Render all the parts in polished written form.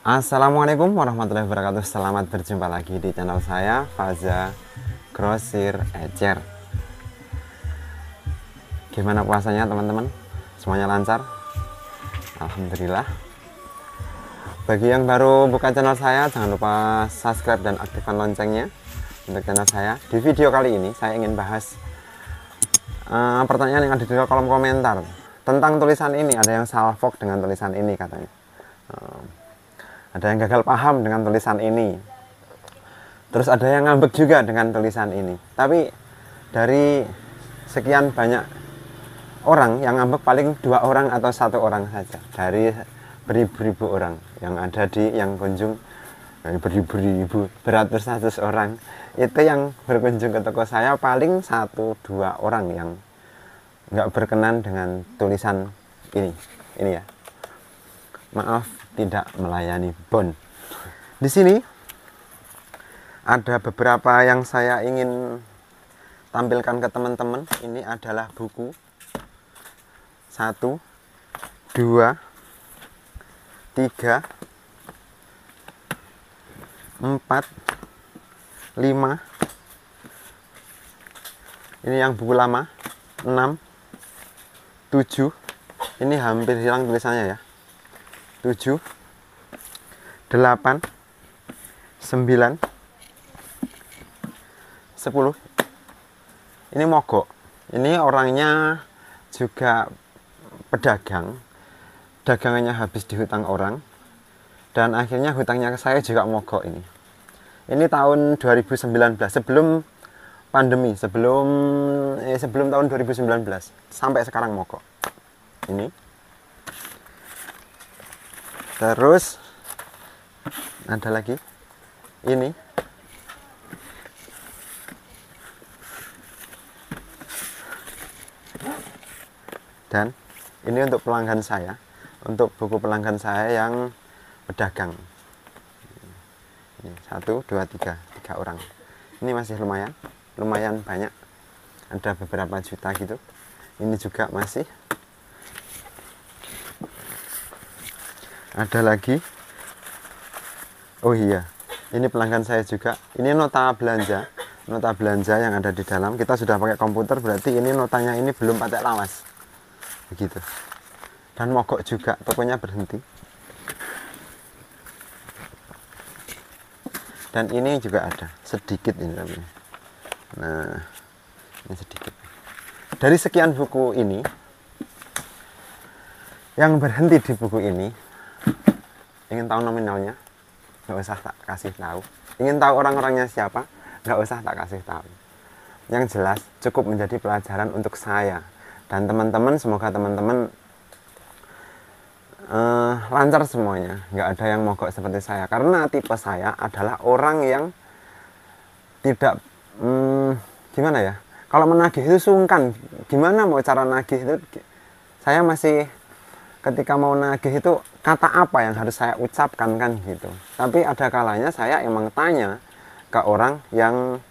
Assalamualaikum warahmatullahi wabarakatuh. Selamat berjumpa lagi di channel saya, Faza Grosir Ecer. Gimana puasanya teman-teman? Semuanya lancar? Alhamdulillah. Bagi yang baru buka channel saya, jangan lupa subscribe dan aktifkan loncengnya untuk channel saya. Di video kali ini saya ingin bahas pertanyaan yang ada di kolom komentar tentang tulisan ini. Ada yang salfok dengan tulisan ini katanya. Ada yang gagal paham dengan tulisan ini. Terus ada yang ngambek juga dengan tulisan ini. Tapi dari sekian banyak orang yang ngambek paling 2 orang atau 1 orang saja dari beribu-ribu orang yang ada di yang kunjung, beribu-ribu, beratus-ratus orang itu yang berkunjung ke toko saya, paling 1-2 orang yang nggak berkenan dengan tulisan ini ya. Maaf, tidak melayani bon. Di sini ada beberapa yang saya ingin tampilkan ke teman-teman. Ini adalah buku 1, 2, 3, 4, 5. Ini yang buku lama. 6, 7. Ini hampir hilang tulisannya ya. 7, 8, 9, 10. Ini mogok. Ini orangnya juga pedagang. Dagangannya habis dihutang orang. Dan akhirnya hutangnya ke saya juga mogok ini. Ini tahun 2019, sebelum pandemi, sebelum tahun 2019. Sampai sekarang mogok. Ini. Terus ada lagi ini, dan ini untuk pelanggan saya, untuk buku pelanggan saya yang pedagang. Ini 1, 2, 3 orang. Ini masih lumayan banyak, ada beberapa juta gitu. Ini juga masih. Ada lagi. Oh iya, ini pelanggan saya juga. Ini nota belanja yang ada di dalam. Kita sudah pakai komputer, berarti ini notanya ini belum pakai lawas. Begitu. Dan mogok juga, tokonya berhenti. Dan ini juga ada, sedikit ini namanya. Nah, ini sedikit. Dari sekian buku ini, yang berhenti di buku ini, ingin tahu nominalnya? Nggak usah tak kasih tahu. Ingin tahu orang-orangnya siapa? Nggak usah tak kasih tahu. Yang jelas cukup menjadi pelajaran untuk saya dan teman-teman. Semoga teman-teman lancar semuanya, nggak ada yang mogok seperti saya. Karena tipe saya adalah orang yang tidak gimana ya, kalau menagih itu sungkan. Gimana mau cara nagih itu, saya masih, ketika mau nagih itu kata apa yang harus saya ucapkan kan gitu. Tapi ada kalanya saya emang tanya ke orang yang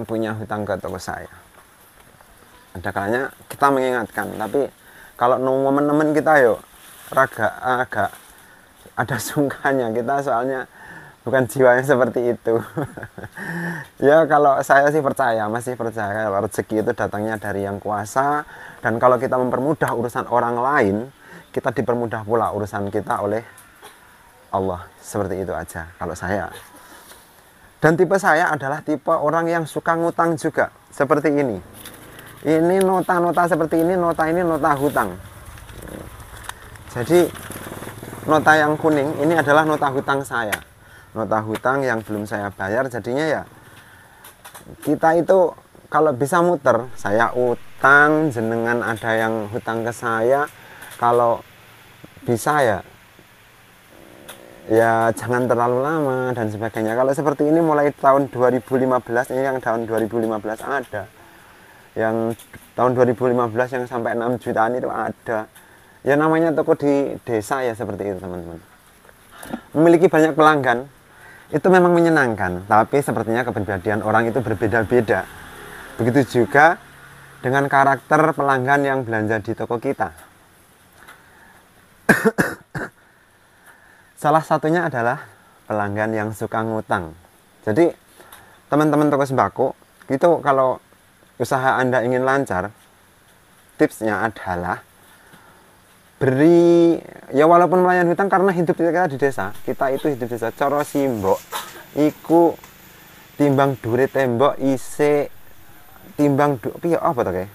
punya hutang ke toko saya. Ada kalanya kita mengingatkan, tapi kalau momen-momen kita yuk agak ada sungkannya kita, soalnya bukan jiwanya seperti itu. Ya kalau saya sih masih percaya kalau rezeki itu datangnya dari yang kuasa, dan kalau kita mempermudah urusan orang lain, kita dipermudah pula urusan kita oleh Allah. Seperti itu aja kalau saya. Dan tipe saya adalah tipe orang yang suka ngutang juga. Seperti ini. Ini nota-nota seperti ini, nota hutang. Jadi nota yang kuning ini adalah nota hutang saya. Nota hutang yang belum saya bayar. Jadinya ya kita itu kalau bisa muter, saya utang, jenengan ada yang hutang ke saya, kalau bisa ya jangan terlalu lama dan sebagainya. Kalau seperti ini mulai tahun 2015, ini yang tahun 2015 ada. Yang tahun 2015 yang sampai 6 jutaan itu ada. Ya namanya toko di desa ya seperti itu teman-teman. Memiliki banyak pelanggan itu memang menyenangkan, tapi sepertinya kepribadian orang itu berbeda-beda. Begitu juga dengan karakter pelanggan yang belanja di toko kita. Salah satunya adalah pelanggan yang suka ngutang. Jadi teman-teman toko sembako itu kalau usaha Anda ingin lancar, tipsnya adalah beri, ya walaupun melayani hutang, karena hidup kita di desa, kita itu hidup di desa. Coro simbok iku timbang dure tembok ise timbang piye apa to kae?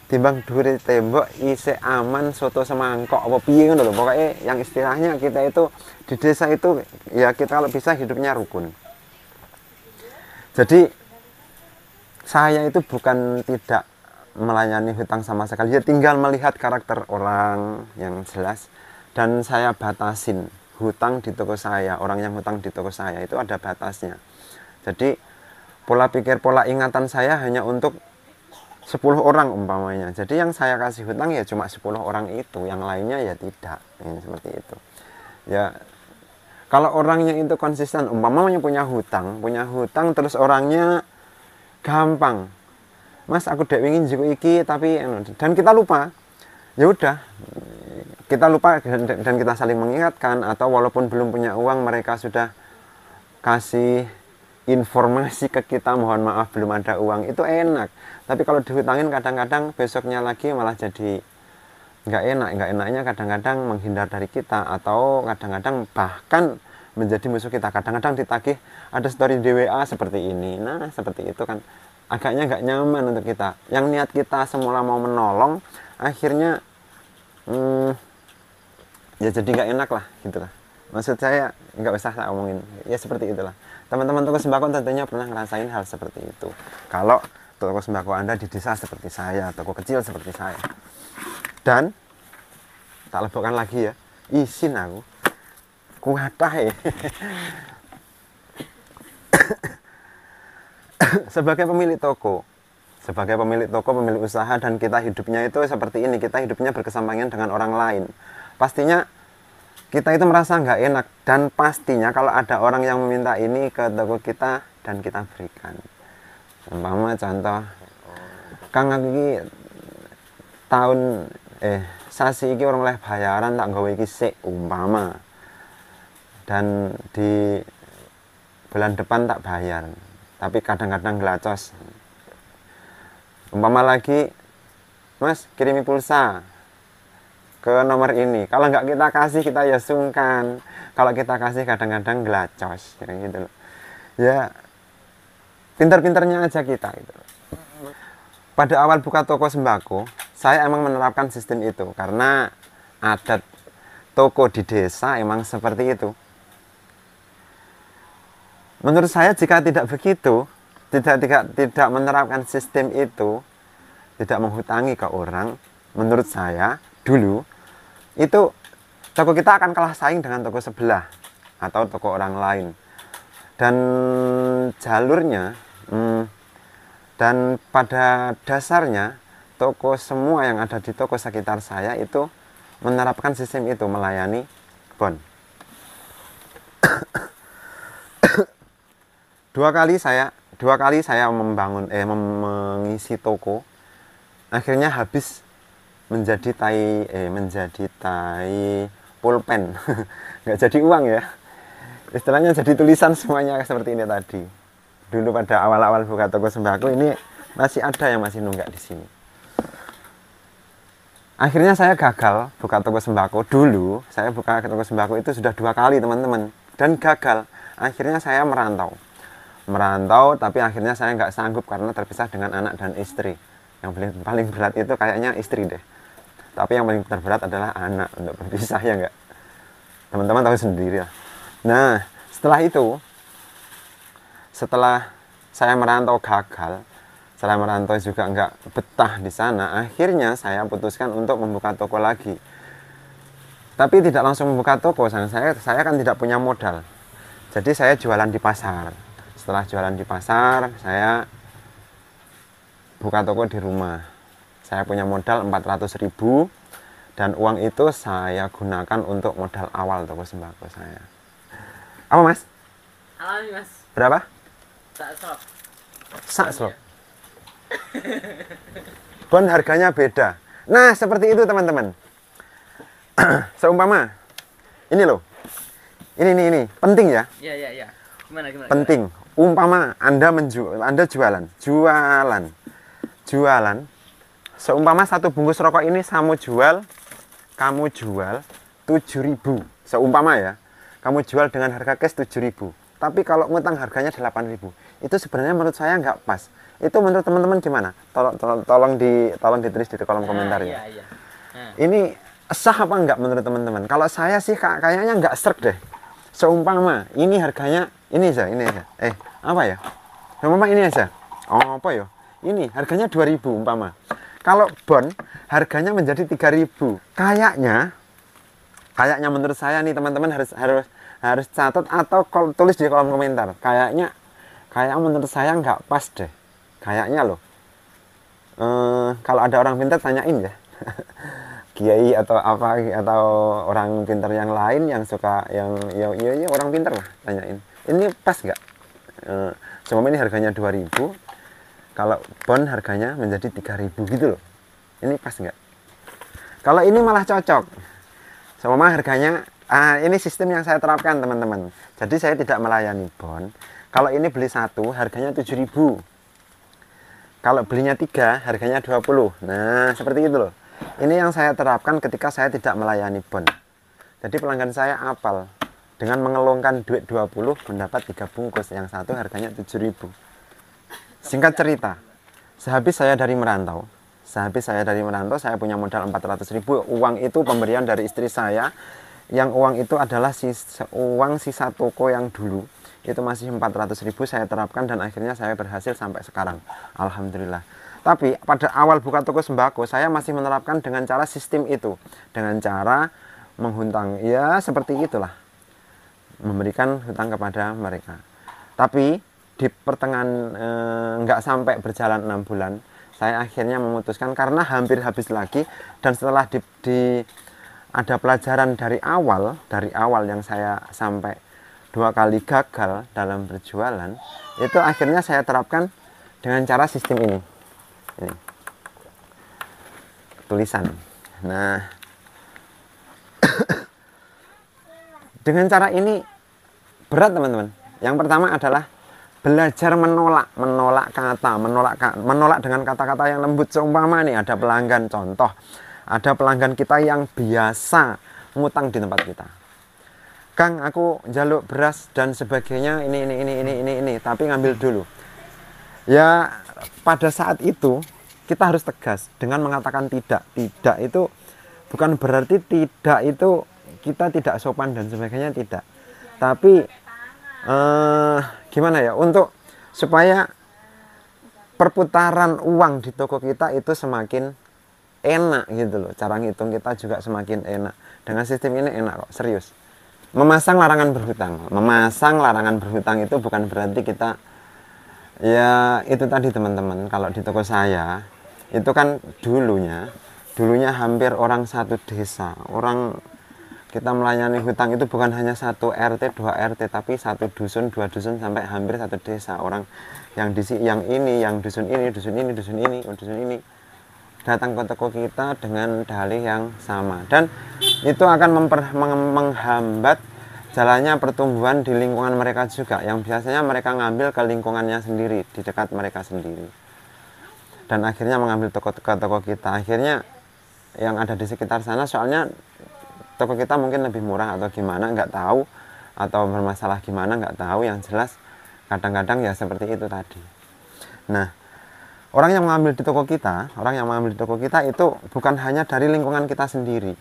Timbang dure tembok ise aman soto semangkok apa piye ngono lho. Pokoknya yang istilahnya kita itu di desa itu ya kita kalau bisa hidupnya rukun. Jadi saya itu bukan tidak melayani hutang sama sekali, ya tinggal melihat karakter orang yang jelas, dan saya batasin hutang di toko saya. Orang yang hutang di toko saya itu ada batasnya. Jadi pola pikir, pola ingatan saya hanya untuk 10 orang umpamanya. Jadi yang saya kasih hutang ya cuma 10 orang itu, yang lainnya ya tidak. Ini seperti itu. Ya kalau orangnya itu konsisten, umpamanya punya hutang terus orangnya gampang, Mas aku dek ingin jiku iki tapi, dan kita lupa, ya udah kita lupa, dan kita saling mengingatkan, atau walaupun belum punya uang mereka sudah kasih informasi ke kita, mohon maaf belum ada uang, itu enak. Tapi kalau dihutangin kadang-kadang besoknya lagi malah jadi nggak enaknya kadang-kadang menghindar dari kita, atau kadang-kadang bahkan menjadi musuh kita. Kadang-kadang ditagih ada story di WA seperti ini, nah seperti itu kan agaknya nggak nyaman untuk kita. Yang niat kita semula mau menolong, akhirnya ya jadi nggak enak lah gitu lah. Maksud saya nggak usah saya omongin, ya seperti itulah. Teman-teman toko sembako tentunya pernah ngerasain hal seperti itu. Kalau toko sembako Anda di desa seperti saya, toko kecil seperti saya. Dan tak lebokkan lagi ya, izin aku kuatah ya. Sebagai pemilik toko, pemilik usaha, dan kita hidupnya itu seperti ini, kita hidupnya berkesampingan dengan orang lain. Pastinya kita itu merasa nggak enak, dan pastinya kalau ada orang yang meminta ini ke toko kita dan kita berikan. Umpama contoh, Kang iki tahun sasi iki orang oleh bayaran tak gawe iki sik umpama, dan di bulan depan tak bayar, tapi kadang-kadang gelacos. Umpama lagi, Mas kirimi pulsa ke nomor ini, kalau nggak kita kasih kita ya sungkan, kalau kita kasih kadang-kadang gelacos gitu loh. Ya pintar-pintarnya aja kita gitu loh. Pada awal buka toko sembako, saya emang menerapkan sistem itu karena adat toko di desa emang seperti itu. Menurut saya jika tidak begitu, tidak menerapkan sistem itu, tidak menghutangi ke orang, menurut saya dulu itu toko kita akan kalah saing dengan toko sebelah atau toko orang lain. Dan jalurnya dan pada dasarnya toko semua yang ada di toko sekitar saya itu menerapkan sistem itu, melayani bon. Dua kali saya mengisi toko, akhirnya habis menjadi tai pulpen. Nggak jadi uang ya, istilahnya jadi tulisan semuanya seperti ini tadi. Dulu pada awal-awal buka toko sembako ini masih ada yang masih nunggak di sini. Akhirnya saya gagal buka toko sembako. Dulu saya buka toko sembako itu sudah 2 kali teman-teman, dan gagal. Akhirnya saya merantau, tapi akhirnya saya nggak sanggup karena terpisah dengan anak dan istri. Yang paling berat itu kayaknya istri deh, tapi yang paling terberat adalah anak untuk berpisah, ya nggak? Teman-teman tahu sendiri lah. Nah setelah saya merantau gagal, setelah merantau juga nggak betah di sana, akhirnya saya putuskan untuk membuka toko lagi. Tapi tidak langsung membuka toko, saya kan tidak punya modal, jadi saya jualan di pasar. Setelah jualan di pasar, saya buka toko di rumah. Saya punya modal 400.000, dan uang itu saya gunakan untuk modal awal toko sembako saya. Apa mas? Alami mas. Berapa? Sak slop. Bon harganya beda. Nah seperti itu teman-teman. Seumpama ini loh, Ini penting ya. Iya. Gimana? Penting. Umpama Anda jualan. Seumpama satu bungkus rokok ini kamu jual 7.000. Seumpama ya, kamu jual dengan harga cash 7.000. Tapi kalau ngutang harganya 8.000. Itu sebenarnya menurut saya nggak pas. Itu menurut teman-teman gimana? Tolong ditulis di kolom komentar ya. Iya. Ini sah apa enggak menurut teman-teman? Kalau saya sih kayaknya nggak serk deh. Seumpama ini harganya ini aja. Apa ya? Seumpama ini aja. Oh, apa ya? Ini harganya 2.000 umpama. Kalau bon harganya menjadi 3.000. Kayaknya menurut saya nih teman-teman harus catat atau tulis di kolom komentar. Kayaknya menurut saya nggak pas deh. Kayaknya loh. Kalau ada orang pintar tanyain ya. Kiai atau apa atau orang pintar yang lain yang suka yang orang pintar lah tanyain. Ini pas nggak? Cuma ini harganya 2.000. Kalau bon harganya menjadi 3.000 gitu loh. Ini pas nggak? Kalau ini malah cocok. Sama harganya, ini sistem yang saya terapkan teman-teman. Jadi saya tidak melayani bon. Kalau ini beli satu, harganya 7.000. Kalau belinya 3, harganya 20. Nah, seperti itu loh. Ini yang saya terapkan ketika saya tidak melayani bon. Jadi pelanggan saya apal. Dengan mengelungkan duit 20, mendapat 3 bungkus. Yang satu harganya 7.000. Singkat cerita, sehabis saya dari merantau, saya punya modal 400.000. Uang itu pemberian dari istri saya. Yang uang itu adalah uang sisa toko yang dulu. Itu masih 400.000 saya terapkan dan akhirnya saya berhasil sampai sekarang. Alhamdulillah. Tapi pada awal buka toko sembako, saya masih menerapkan dengan cara sistem itu. Dengan cara menghutang. Ya seperti itulah. Memberikan hutang kepada mereka. Tapi di pertengahan nggak sampai berjalan 6 bulan, saya akhirnya memutuskan karena hampir habis lagi. Dan setelah ada pelajaran dari awal yang saya sampai 2 kali gagal dalam berjualan, itu akhirnya saya terapkan dengan cara sistem ini tulisan. Nah dengan cara ini berat teman-teman. Yang pertama adalah belajar menolak dengan kata-kata yang lembut. Seumpama nih ada pelanggan, contoh ada pelanggan kita yang biasa ngutang di tempat kita. Kang, aku jaluk beras dan sebagainya ini, tapi ngambil dulu. Ya pada saat itu kita harus tegas dengan mengatakan tidak. Tidak itu bukan berarti tidak itu kita tidak sopan dan sebagainya, tidak. Tapi gimana ya, untuk supaya perputaran uang di toko kita itu semakin enak gitu loh, cara ngitung kita juga semakin enak. Dengan sistem ini enak kok, serius. Memasang larangan berhutang itu bukan berarti kita, ya itu tadi teman-teman, kalau di toko saya itu kan dulunya hampir orang satu desa, kita melayani hutang itu bukan hanya 1 RT, 2 RT, tapi 1 dusun, 2 dusun, sampai hampir 1 desa. Orang yang dusun ini datang ke toko kita dengan dalih yang sama. Dan itu akan menghambat jalannya pertumbuhan di lingkungan mereka juga, yang biasanya mereka ngambil ke lingkungannya sendiri, di dekat mereka sendiri. Dan akhirnya mengambil toko kita. Akhirnya yang ada di sekitar sana, soalnya toko kita mungkin lebih murah atau gimana, nggak tahu, atau bermasalah gimana, nggak tahu. Yang jelas kadang-kadang ya seperti itu tadi. Nah, orang yang mengambil di toko kita itu bukan hanya dari lingkungan kita sendiri,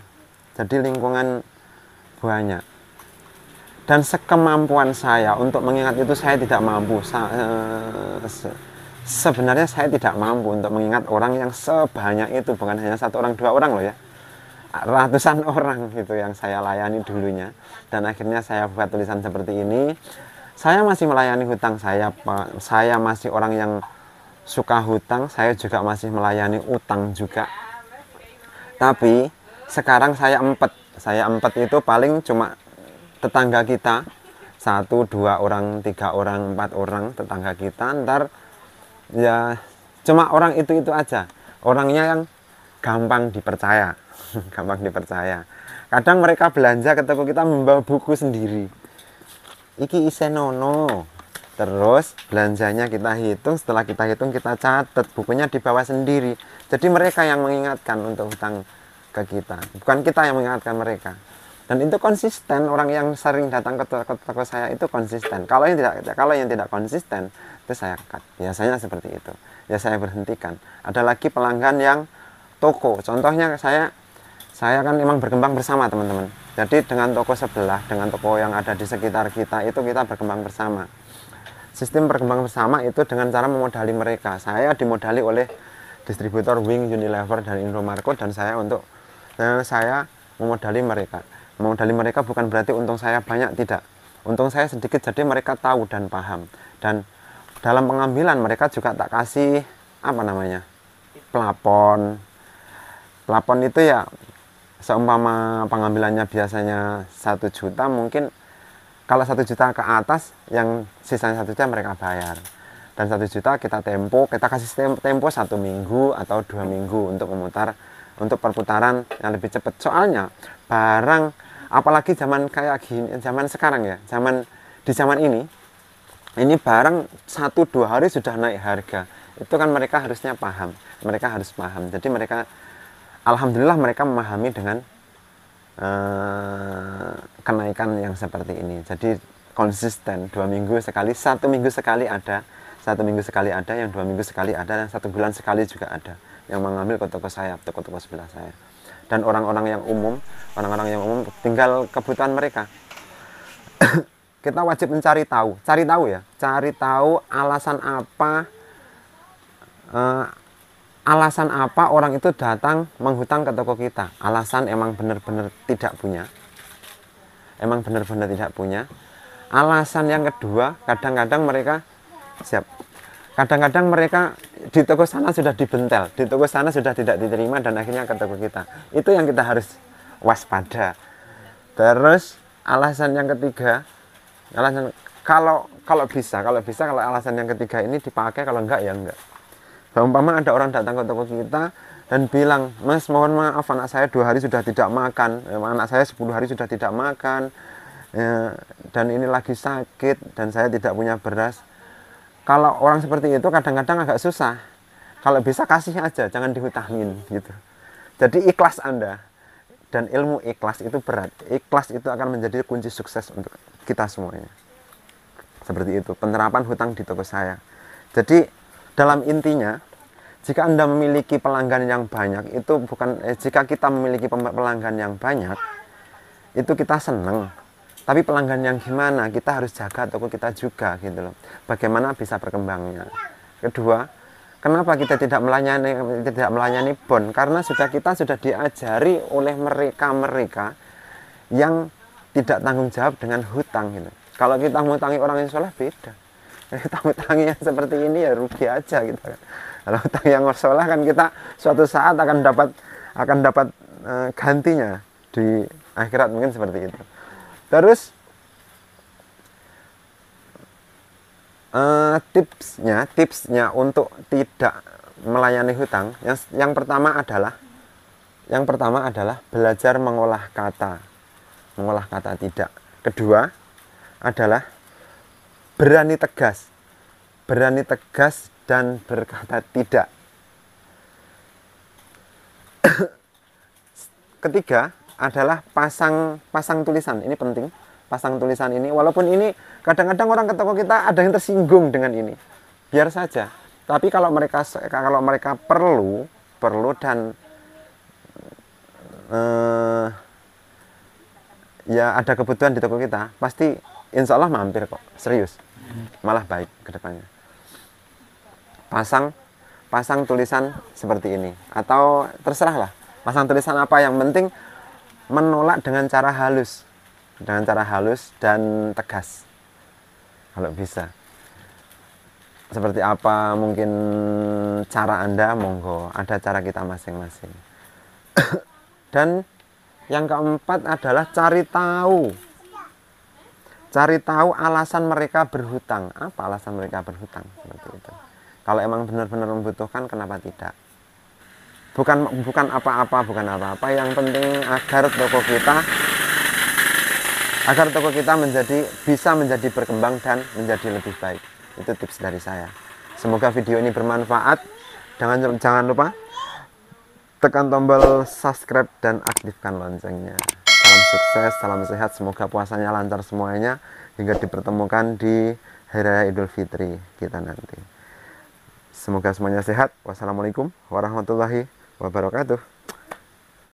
jadi lingkungan banyak. Dan sekemampuan saya untuk mengingat itu, saya tidak mampu. Sebenarnya saya tidak mampu untuk mengingat orang yang sebanyak itu, bukan hanya 1 orang 2 orang loh ya, ratusan orang gitu yang saya layani dulunya. Dan akhirnya saya buat tulisan seperti ini. Saya masih melayani hutang, saya masih orang yang suka hutang, saya juga masih melayani utang juga. Tapi sekarang saya empet itu paling cuma tetangga kita, 1, 2 orang, 3 orang, 4 orang tetangga kita. Ntar ya cuma orang itu aja, orangnya yang gampang dipercaya. Gampang dipercaya. Kadang mereka belanja ke toko kita membawa buku sendiri. iki isenono. Terus belanjanya kita hitung, setelah kita hitung kita catat, bukunya dibawa sendiri. Jadi mereka yang mengingatkan untuk hutang ke kita, bukan kita yang mengingatkan mereka. Dan itu konsisten, orang yang sering datang ke toko saya itu konsisten. Kalau yang tidak konsisten, itu saya cut. Biasanya seperti itu. Ya saya berhentikan. Ada lagi pelanggan yang toko. Contohnya saya kan memang berkembang bersama teman-teman. Jadi dengan toko sebelah, dengan toko yang ada di sekitar kita, itu kita berkembang bersama. Sistem berkembang bersama itu dengan cara memodali mereka. Saya dimodali oleh distributor Wing, Unilever, dan Indomaret, dan saya memodali mereka. Memodali mereka bukan berarti untung saya banyak, tidak. Untung saya sedikit, jadi mereka tahu dan paham. Dan dalam pengambilan mereka juga tak kasih plafon. Plafon itu ya seumpama pengambilannya biasanya 1 juta, mungkin kalau 1 juta ke atas, yang sisanya 1 juta mereka bayar. Dan 1 juta kita kasih tempo 1 minggu atau 2 minggu untuk perputaran yang lebih cepat. Soalnya barang, apalagi zaman kayak gini, zaman sekarang ya, di zaman ini barang 1-2 hari sudah naik harga. Itu kan mereka harusnya paham. Mereka harus paham. Jadi alhamdulillah mereka memahami dengan kenaikan yang seperti ini. Jadi konsisten 2 minggu sekali, 1 minggu sekali ada, 1 minggu sekali ada, yang 2 minggu sekali ada, dan 1 bulan sekali juga ada yang mengambil ke toko saya, toko-toko sebelah saya. Dan orang-orang yang umum tinggal kebutuhan mereka. Kita wajib cari tahu alasan apa orang itu datang menghutang ke toko kita. Alasan emang benar-benar tidak punya. Alasan yang kedua, kadang-kadang mereka di toko sana sudah dibentel, di toko sana sudah tidak diterima, dan akhirnya ke toko kita. Itu yang kita harus waspada. Terus alasan yang ketiga, kalau alasan yang ketiga ini dipakai, kalau enggak ya enggak. Umpama ada orang datang ke toko kita dan bilang, "Mas, mohon maaf, anak saya 2 hari sudah tidak makan, anak saya 10 hari sudah tidak makan, dan ini lagi sakit, dan saya tidak punya beras." Kalau orang seperti itu kadang-kadang agak susah. Kalau bisa kasih aja, jangan dihutangin gitu. Jadi ikhlas Anda, dan ilmu ikhlas itu berat. Ikhlas itu akan menjadi kunci sukses untuk kita semuanya. Seperti itu penerapan hutang di toko saya. Jadi dalam intinya, jika Anda memiliki pelanggan yang banyak, itu jika kita memiliki pelanggan yang banyak, itu kita senang. Tapi pelanggan yang gimana, kita harus jaga toko kita juga gitu loh. Bagaimana bisa berkembangnya. Kedua, kenapa kita tidak melayani bon? Karena kita sudah diajari oleh mereka yang tidak tanggung jawab dengan hutang gitu. Kalau kita ngutangi orang yang soleh beda. Kita hutangi yang seperti ini ya rugi aja gitu kan. Kalau hutang yang sholah kan kita suatu saat akan dapat gantinya di akhirat, mungkin seperti itu. Terus tipsnya untuk tidak melayani hutang, yang pertama adalah belajar mengolah kata tidak. Kedua adalah berani tegas dan berkata tidak. Ketiga adalah pasang tulisan. Ini penting, pasang tulisan ini. Walaupun ini kadang-kadang orang ke toko kita ada yang tersinggung dengan ini, biar saja. Tapi kalau mereka perlu dan ya ada kebutuhan di toko kita, pasti insya Allah mampir kok, serius. Malah baik ke depannya. Pasang tulisan seperti ini, atau terserahlah pasang tulisan apa, yang penting menolak dengan cara halus dan tegas kalau bisa. Seperti apa mungkin cara Anda, monggo, ada cara kita masing-masing. Dan yang keempat adalah cari tahu alasan mereka berhutang. Apa alasan mereka berhutang? Seperti itu. Kalau emang benar-benar membutuhkan, kenapa tidak? Bukan apa-apa. Yang penting agar toko kita agar toko kita bisa menjadi berkembang dan menjadi lebih baik. Itu tips dari saya. Semoga video ini bermanfaat. Jangan lupa tekan tombol subscribe dan aktifkan loncengnya. Salam sukses, salam sehat, semoga puasanya lancar semuanya hingga dipertemukan di Hari Raya Idul Fitri kita nanti. Semoga semuanya sehat. Wassalamualaikum warahmatullahi wabarakatuh.